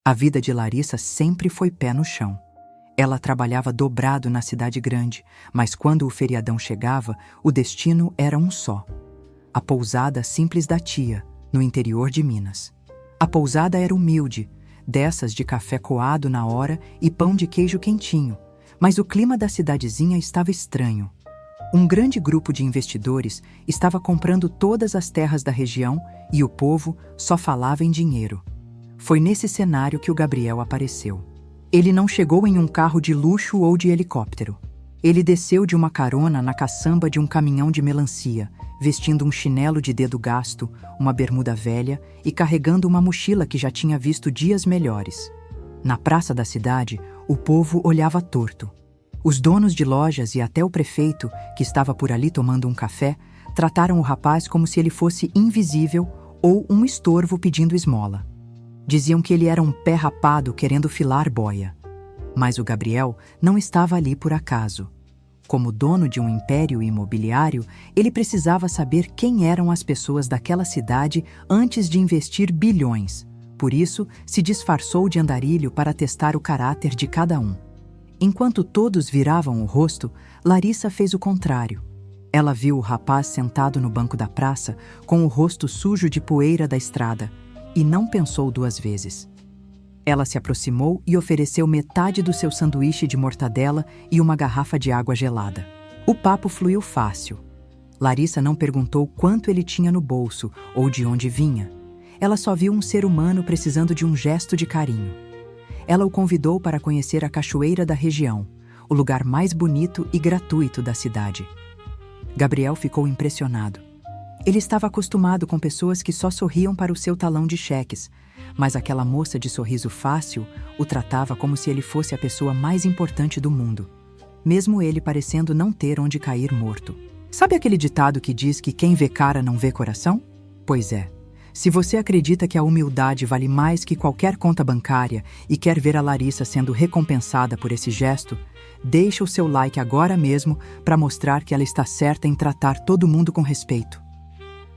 A vida de Larissa sempre foi pé no chão. Ela trabalhava dobrado na cidade grande, mas quando o feriadão chegava, o destino era um só. A pousada simples da tia, no interior de Minas. A pousada era humilde, dessas de café coado na hora e pão de queijo quentinho, mas o clima da cidadezinha estava estranho. Um grande grupo de investidores estava comprando todas as terras da região e o povo só falava em dinheiro. Foi nesse cenário que o Gabriel apareceu. Ele não chegou em um carro de luxo ou de helicóptero. Ele desceu de uma carona na caçamba de um caminhão de melancia, vestindo um chinelo de dedo gasto, uma bermuda velha e carregando uma mochila que já tinha visto dias melhores. Na praça da cidade, o povo olhava torto. Os donos de lojas e até o prefeito, que estava por ali tomando um café, trataram o rapaz como se ele fosse invisível ou um estorvo pedindo esmola. Diziam que ele era um pé rapado querendo filar boia. Mas o Gabriel não estava ali por acaso. Como dono de um império imobiliário, ele precisava saber quem eram as pessoas daquela cidade antes de investir bilhões. Por isso, se disfarçou de andarilho para testar o caráter de cada um. Enquanto todos viravam o rosto, Larissa fez o contrário. Ela viu o rapaz sentado no banco da praça, com o rosto sujo de poeira da estrada, e não pensou duas vezes. Ela se aproximou e ofereceu metade do seu sanduíche de mortadela e uma garrafa de água gelada. O papo fluiu fácil. Larissa não perguntou quanto ele tinha no bolso ou de onde vinha. Ela só viu um ser humano precisando de um gesto de carinho. Ela o convidou para conhecer a cachoeira da região, o lugar mais bonito e gratuito da cidade. Gabriel ficou impressionado. Ele estava acostumado com pessoas que só sorriam para o seu talão de cheques, mas aquela moça de sorriso fácil o tratava como se ele fosse a pessoa mais importante do mundo, mesmo ele parecendo não ter onde cair morto. Sabe aquele ditado que diz que quem vê cara não vê coração? Pois é. Se você acredita que a humildade vale mais que qualquer conta bancária e quer ver a Larissa sendo recompensada por esse gesto, deixa o seu like agora mesmo para mostrar que ela está certa em tratar todo mundo com respeito.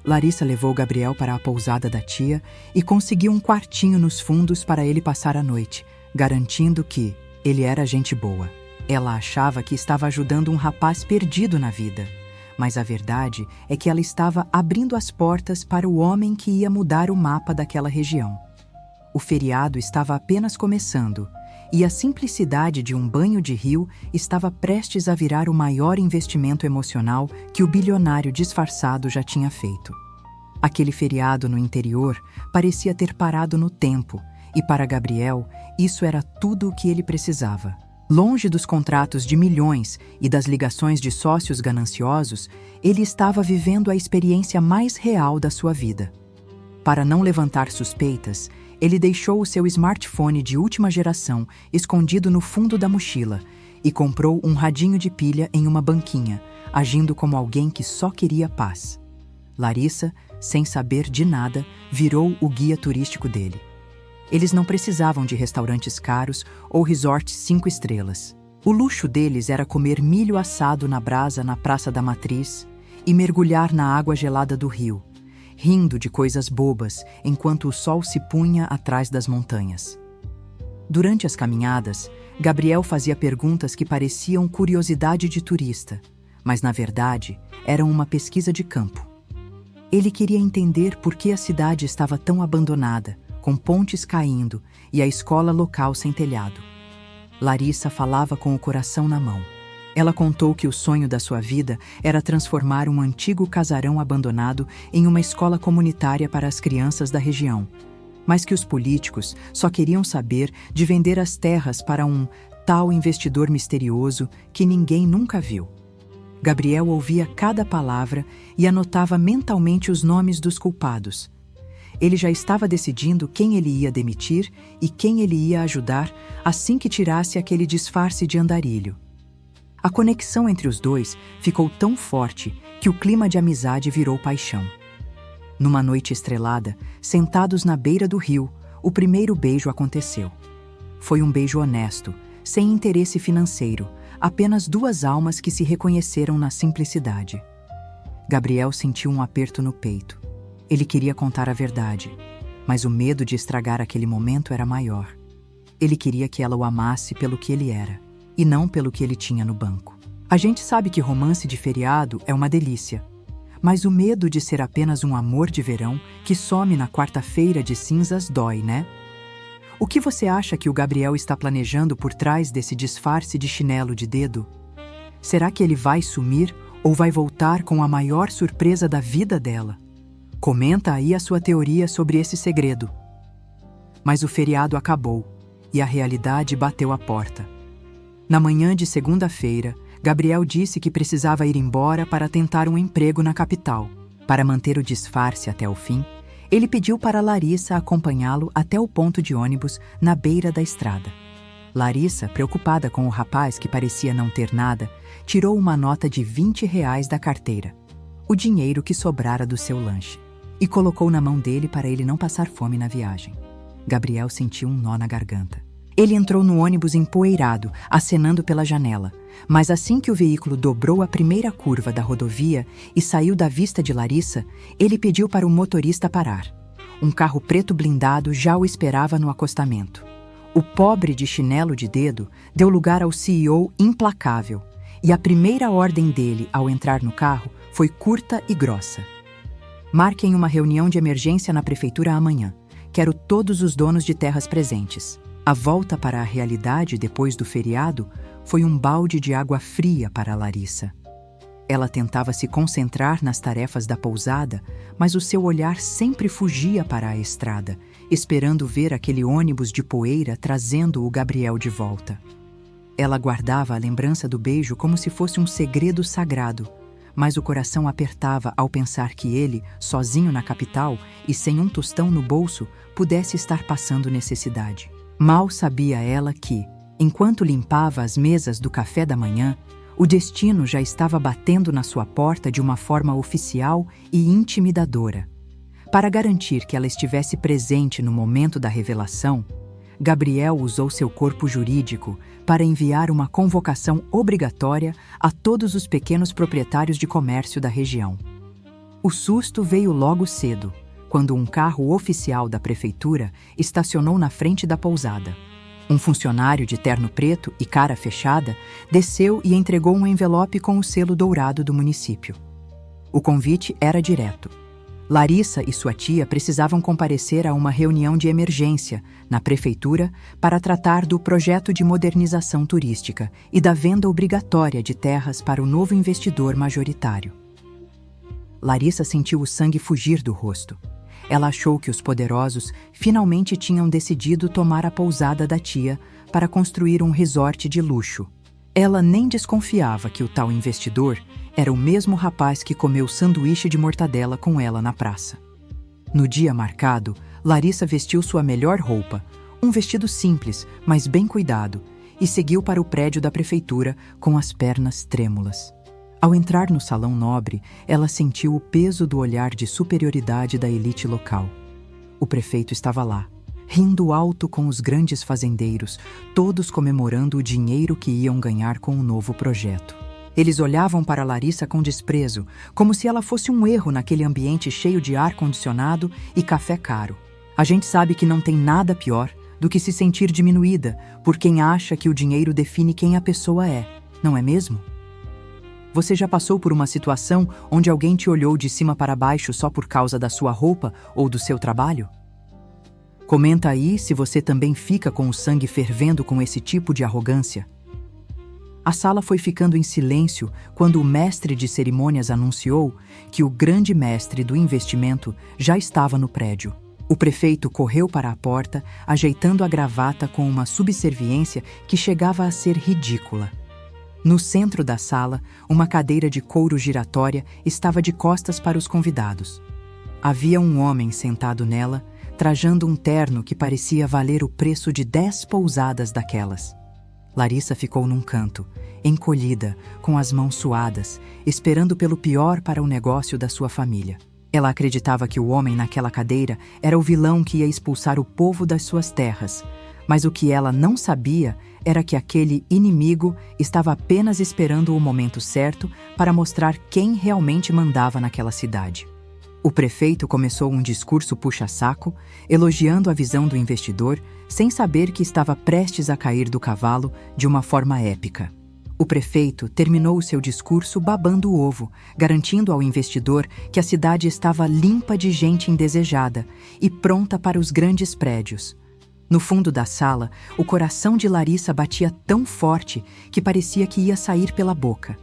Larissa levou Gabriel para a pousada da tia e conseguiu um quartinho nos fundos para ele passar a noite, garantindo que ele era gente boa. Ela achava que estava ajudando um rapaz perdido na vida, mas a verdade é que ela estava abrindo as portas para o homem que ia mudar o mapa daquela região. O feriado estava apenas começando e a simplicidade de um banho de rio estava prestes a virar o maior investimento emocional que o bilionário disfarçado já tinha feito. Aquele feriado no interior parecia ter parado no tempo, e para Gabriel, isso era tudo o que ele precisava. Longe dos contratos de milhões e das ligações de sócios gananciosos, ele estava vivendo a experiência mais real da sua vida. Para não levantar suspeitas, ele deixou o seu smartphone de última geração escondido no fundo da mochila e comprou um radinho de pilha em uma banquinha, agindo como alguém que só queria paz. Larissa, sem saber de nada, virou o guia turístico dele. Eles não precisavam de restaurantes caros ou resorts 5 estrelas. O luxo deles era comer milho assado na brasa na Praça da Matriz e mergulhar na água gelada do rio, rindo de coisas bobas enquanto o sol se punha atrás das montanhas. Durante as caminhadas, Gabriel fazia perguntas que pareciam curiosidade de turista, mas na verdade eram uma pesquisa de campo. Ele queria entender por que a cidade estava tão abandonada, com pontes caindo e a escola local sem telhado. Larissa falava com o coração na mão. Ela contou que o sonho da sua vida era transformar um antigo casarão abandonado em uma escola comunitária para as crianças da região, mas que os políticos só queriam saber de vender as terras para um tal investidor misterioso que ninguém nunca viu. Gabriel ouvia cada palavra e anotava mentalmente os nomes dos culpados. Ele já estava decidindo quem ele ia demitir e quem ele ia ajudar assim que tirasse aquele disfarce de andarilho. A conexão entre os dois ficou tão forte que o clima de amizade virou paixão. Numa noite estrelada, sentados na beira do rio, o primeiro beijo aconteceu. Foi um beijo honesto, sem interesse financeiro, apenas duas almas que se reconheceram na simplicidade. Gabriel sentiu um aperto no peito. Ele queria contar a verdade. mas o medo de estragar aquele momento era maior. Ele queria que ela o amasse pelo que ele era, e não pelo que ele tinha no banco. A gente sabe que romance de feriado é uma delícia, mas o medo de ser apenas um amor de verão que some na quarta-feira de cinzas dói, né? O que você acha que o Gabriel está planejando por trás desse disfarce de chinelo de dedo? Será que ele vai sumir ou vai voltar com a maior surpresa da vida dela? Comenta aí a sua teoria sobre esse segredo. Mas o feriado acabou e a realidade bateu à porta. Na manhã de segunda-feira, Gabriel disse que precisava ir embora para tentar um emprego na capital. Para manter o disfarce até o fim, ele pediu para Larissa acompanhá-lo até o ponto de ônibus na beira da estrada. Larissa, preocupada com o rapaz que parecia não ter nada, tirou uma nota de R$ 20 da carteira, o dinheiro que sobrara do seu lanche, e colocou na mão dele para ele não passar fome na viagem. Gabriel sentiu um nó na garganta. Ele entrou no ônibus empoeirado, acenando pela janela, mas assim que o veículo dobrou a primeira curva da rodovia e saiu da vista de Larissa, ele pediu para o motorista parar. Um carro preto blindado já o esperava no acostamento. O pobre de chinelo de dedo deu lugar ao CEO implacável, e a primeira ordem dele ao entrar no carro foi curta e grossa. Marquem uma reunião de emergência na prefeitura amanhã. Quero todos os donos de terras presentes. A volta para a realidade depois do feriado foi um balde de água fria para Larissa. Ela tentava se concentrar nas tarefas da pousada, mas o seu olhar sempre fugia para a estrada, esperando ver aquele ônibus de poeira trazendo o Gabriel de volta. Ela guardava a lembrança do beijo como se fosse um segredo sagrado, mas o coração apertava ao pensar que ele, sozinho na capital e sem um tostão no bolso, pudesse estar passando necessidade. Mal sabia ela que, enquanto limpava as mesas do café da manhã, o destino já estava batendo na sua porta de uma forma oficial e intimidadora. Para garantir que ela estivesse presente no momento da revelação, Gabriel usou seu corpo jurídico para enviar uma convocação obrigatória a todos os pequenos proprietários de comércio da região. O susto veio logo cedo, quando um carro oficial da prefeitura estacionou na frente da pousada. Um funcionário de terno preto e cara fechada desceu e entregou um envelope com o selo dourado do município. O convite era direto. Larissa e sua tia precisavam comparecer a uma reunião de emergência na prefeitura para tratar do projeto de modernização turística e da venda obrigatória de terras para o novo investidor majoritário. Larissa sentiu o sangue fugir do rosto. Ela achou que os poderosos finalmente tinham decidido tomar a pousada da tia para construir um resort de luxo. Ela nem desconfiava que o tal investidor era o mesmo rapaz que comeu sanduíche de mortadela com ela na praça. No dia marcado, Larissa vestiu sua melhor roupa, um vestido simples, mas bem cuidado, e seguiu para o prédio da prefeitura com as pernas trêmulas. Ao entrar no salão nobre, ela sentiu o peso do olhar de superioridade da elite local. O prefeito estava lá, rindo alto com os grandes fazendeiros, todos comemorando o dinheiro que iam ganhar com o novo projeto. Eles olhavam para Larissa com desprezo, como se ela fosse um erro naquele ambiente cheio de ar-condicionado e café caro. A gente sabe que não tem nada pior do que se sentir diminuída por quem acha que o dinheiro define quem a pessoa é, não é mesmo? Você já passou por uma situação onde alguém te olhou de cima para baixo só por causa da sua roupa ou do seu trabalho? Comenta aí se você também fica com o sangue fervendo com esse tipo de arrogância. A sala foi ficando em silêncio quando o mestre de cerimônias anunciou que o grande mestre do investimento já estava no prédio. O prefeito correu para a porta, ajeitando a gravata com uma subserviência que chegava a ser ridícula. No centro da sala, uma cadeira de couro giratória estava de costas para os convidados. Havia um homem sentado nela, trajando um terno que parecia valer o preço de 10 pousadas daquelas. Larissa ficou num canto, encolhida, com as mãos suadas, esperando pelo pior para o negócio da sua família. Ela acreditava que o homem naquela cadeira era o vilão que ia expulsar o povo das suas terras, mas o que ela não sabia era que aquele inimigo estava apenas esperando o momento certo para mostrar quem realmente mandava naquela cidade. O prefeito começou um discurso puxa-saco, elogiando a visão do investidor, sem saber que estava prestes a cair do cavalo de uma forma épica. O prefeito terminou o seu discurso babando o ovo, garantindo ao investidor que a cidade estava limpa de gente indesejada e pronta para os grandes prédios. No fundo da sala, o coração de Larissa batia tão forte que parecia que ia sair pela boca.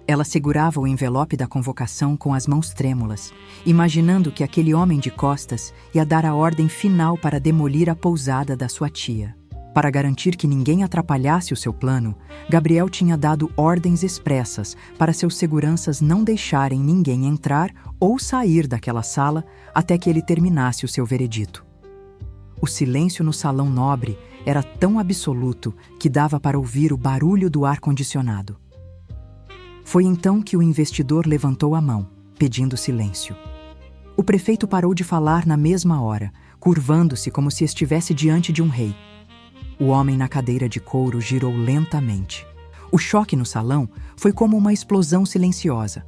Ela segurava o envelope da convocação com as mãos trêmulas, imaginando que aquele homem de costas ia dar a ordem final para demolir a pousada da sua tia. Para garantir que ninguém atrapalhasse o seu plano, Gabriel tinha dado ordens expressas para seus seguranças não deixarem ninguém entrar ou sair daquela sala até que ele terminasse o seu veredito. O silêncio no salão nobre era tão absoluto que dava para ouvir o barulho do ar-condicionado. Foi então que o investidor levantou a mão, pedindo silêncio. O prefeito parou de falar na mesma hora, curvando-se como se estivesse diante de um rei. O homem na cadeira de couro girou lentamente. O choque no salão foi como uma explosão silenciosa.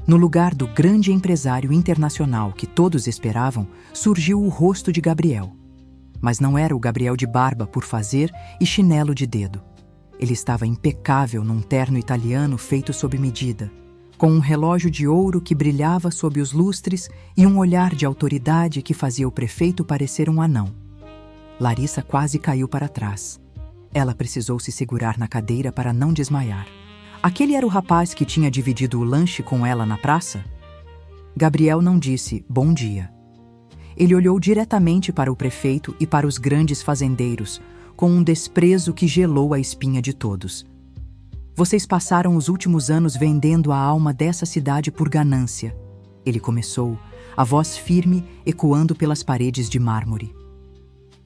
No lugar do grande empresário internacional que todos esperavam, surgiu o rosto de Gabriel. Mas não era o Gabriel de barba por fazer e chinelo de dedo. Ele estava impecável num terno italiano feito sob medida, com um relógio de ouro que brilhava sob os lustres e um olhar de autoridade que fazia o prefeito parecer um anão. Larissa quase caiu para trás. Ela precisou se segurar na cadeira para não desmaiar. Aquele era o rapaz que tinha dividido o lanche com ela na praça? Gabriel não disse bom dia. Ele olhou diretamente para o prefeito e para os grandes fazendeiros, com um desprezo que gelou a espinha de todos. Vocês passaram os últimos anos vendendo a alma dessa cidade por ganância. Ele começou, a voz firme ecoando pelas paredes de mármore.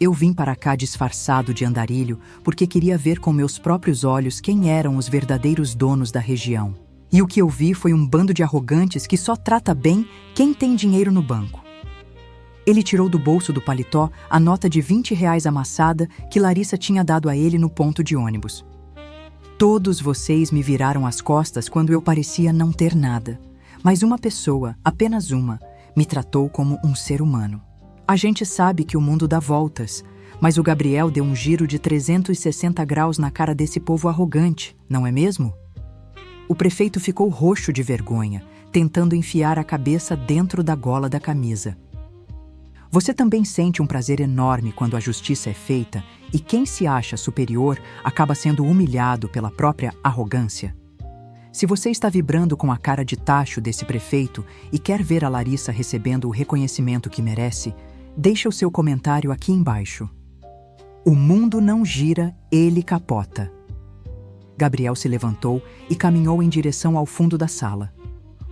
Eu vim para cá disfarçado de andarilho porque queria ver com meus próprios olhos quem eram os verdadeiros donos da região. E o que eu vi foi um bando de arrogantes que só trata bem quem tem dinheiro no banco. Ele tirou do bolso do paletó a nota de R$ 20 amassada que Larissa tinha dado a ele no ponto de ônibus. Todos vocês me viraram as costas quando eu parecia não ter nada. Mas uma pessoa, apenas uma, me tratou como um ser humano. A gente sabe que o mundo dá voltas, mas o Gabriel deu um giro de 360 graus na cara desse povo arrogante, não é mesmo? O prefeito ficou roxo de vergonha, tentando enfiar a cabeça dentro da gola da camisa. Você também sente um prazer enorme quando a justiça é feita e quem se acha superior acaba sendo humilhado pela própria arrogância? Se você está vibrando com a cara de tacho desse prefeito e quer ver a Larissa recebendo o reconhecimento que merece, deixe o seu comentário aqui embaixo. O mundo não gira, ele capota. Gabriel se levantou e caminhou em direção ao fundo da sala.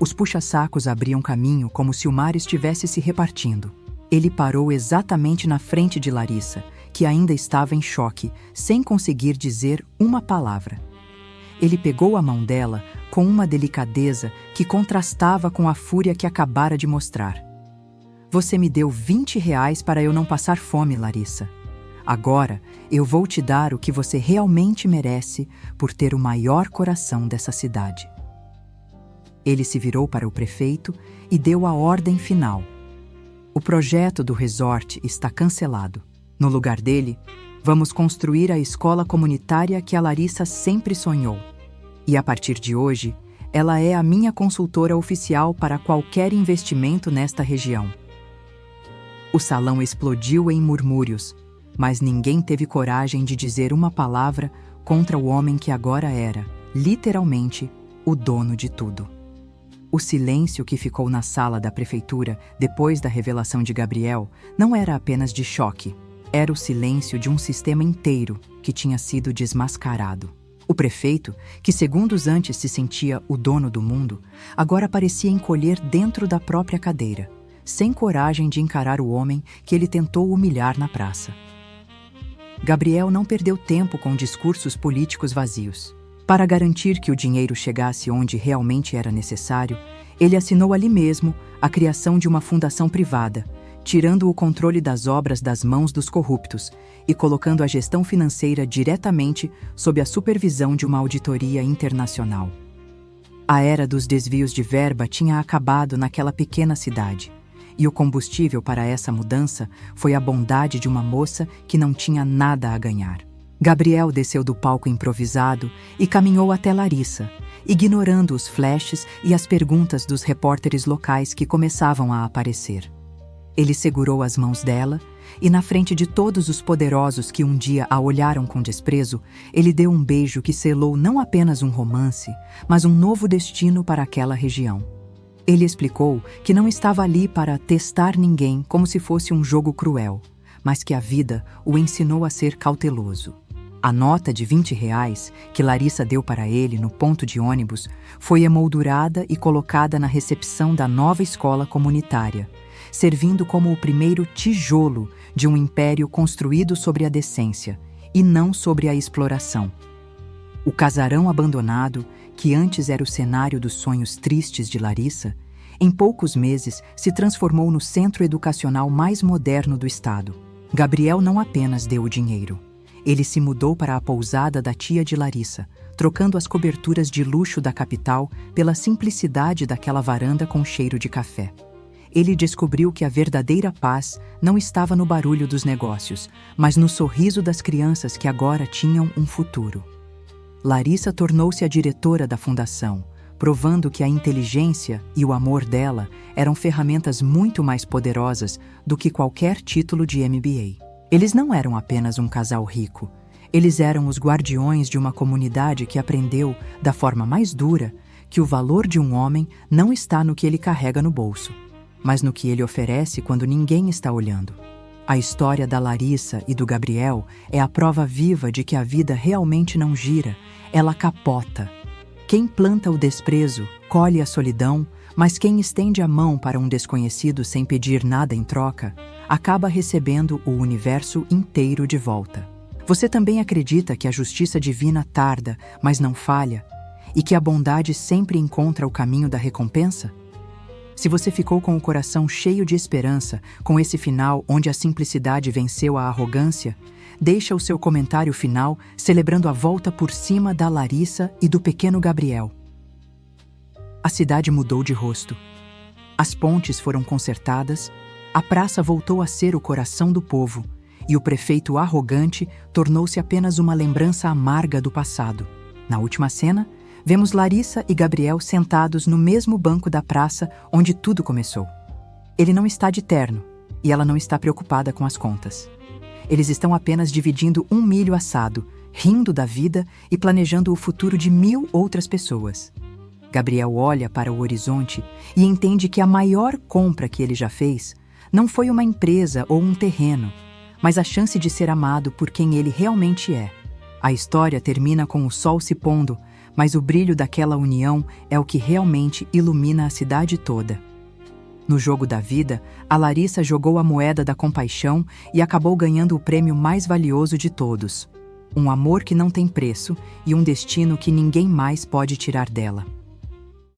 Os puxa-sacos abriam caminho como se o mar estivesse se repartindo. Ele parou exatamente na frente de Larissa, que ainda estava em choque, sem conseguir dizer uma palavra. Ele pegou a mão dela com uma delicadeza que contrastava com a fúria que acabara de mostrar. Você me deu R$ 20 para eu não passar fome, Larissa. Agora eu vou te dar o que você realmente merece por ter o maior coração dessa cidade. Ele se virou para o prefeito e deu a ordem final. O projeto do resort está cancelado. No lugar dele, vamos construir a escola comunitária que a Larissa sempre sonhou. E a partir de hoje, ela é a minha consultora oficial para qualquer investimento nesta região. O salão explodiu em murmúrios, mas ninguém teve coragem de dizer uma palavra contra o homem que agora era, literalmente, o dono de tudo. O silêncio que ficou na sala da prefeitura depois da revelação de Gabriel não era apenas de choque, era o silêncio de um sistema inteiro que tinha sido desmascarado. O prefeito, que segundos antes se sentia o dono do mundo, agora parecia encolher dentro da própria cadeira, sem coragem de encarar o homem que ele tentou humilhar na praça. Gabriel não perdeu tempo com discursos políticos vazios. Para garantir que o dinheiro chegasse onde realmente era necessário, ele assinou ali mesmo a criação de uma fundação privada, tirando o controle das obras das mãos dos corruptos e colocando a gestão financeira diretamente sob a supervisão de uma auditoria internacional. A era dos desvios de verba tinha acabado naquela pequena cidade. E o combustível para essa mudança foi a bondade de uma moça que não tinha nada a ganhar. Gabriel desceu do palco improvisado e caminhou até Larissa, ignorando os flashes e as perguntas dos repórteres locais que começavam a aparecer. Ele segurou as mãos dela e, na frente de todos os poderosos que um dia a olharam com desprezo, ele deu um beijo que selou não apenas um romance, mas um novo destino para aquela região. Ele explicou que não estava ali para testar ninguém como se fosse um jogo cruel, mas que a vida o ensinou a ser cauteloso. A nota de R$ 20 que Larissa deu para ele no ponto de ônibus foi emoldurada e colocada na recepção da nova escola comunitária, servindo como o primeiro tijolo de um império construído sobre a decência e não sobre a exploração. O casarão abandonado, que antes era o cenário dos sonhos tristes de Larissa, em poucos meses se transformou no centro educacional mais moderno do estado. Gabriel não apenas deu o dinheiro. Ele se mudou para a pousada da tia de Larissa, trocando as coberturas de luxo da capital pela simplicidade daquela varanda com cheiro de café. Ele descobriu que a verdadeira paz não estava no barulho dos negócios, mas no sorriso das crianças que agora tinham um futuro. Larissa tornou-se a diretora da fundação, provando que a inteligência e o amor dela eram ferramentas muito mais poderosas do que qualquer título de MBA. Eles não eram apenas um casal rico, eles eram os guardiões de uma comunidade que aprendeu, da forma mais dura, que o valor de um homem não está no que ele carrega no bolso, mas no que ele oferece quando ninguém está olhando. A história da Larissa e do Gabriel é a prova viva de que a vida realmente não gira, ela capota. Quem planta o desprezo, colhe a solidão, mas quem estende a mão para um desconhecido sem pedir nada em troca, acaba recebendo o universo inteiro de volta. Você também acredita que a justiça divina tarda, mas não falha, e que a bondade sempre encontra o caminho da recompensa? Se você ficou com o coração cheio de esperança com esse final onde a simplicidade venceu a arrogância, deixa o seu comentário final celebrando a volta por cima da Larissa e do pequeno Gabriel. A cidade mudou de rosto. As pontes foram consertadas, a praça voltou a ser o coração do povo e o prefeito arrogante tornou-se apenas uma lembrança amarga do passado. Na última cena, vemos Larissa e Gabriel sentados no mesmo banco da praça onde tudo começou. Ele não está de terno e ela não está preocupada com as contas. Eles estão apenas dividindo um milho assado, rindo da vida e planejando o futuro de 1000 outras pessoas. Gabriel olha para o horizonte e entende que a maior compra que ele já fez não foi uma empresa ou um terreno, mas a chance de ser amado por quem ele realmente é. A história termina com o sol se pondo, mas o brilho daquela união é o que realmente ilumina a cidade toda. No jogo da vida, a Larissa jogou a moeda da compaixão e acabou ganhando o prêmio mais valioso de todos: um amor que não tem preço e um destino que ninguém mais pode tirar dela.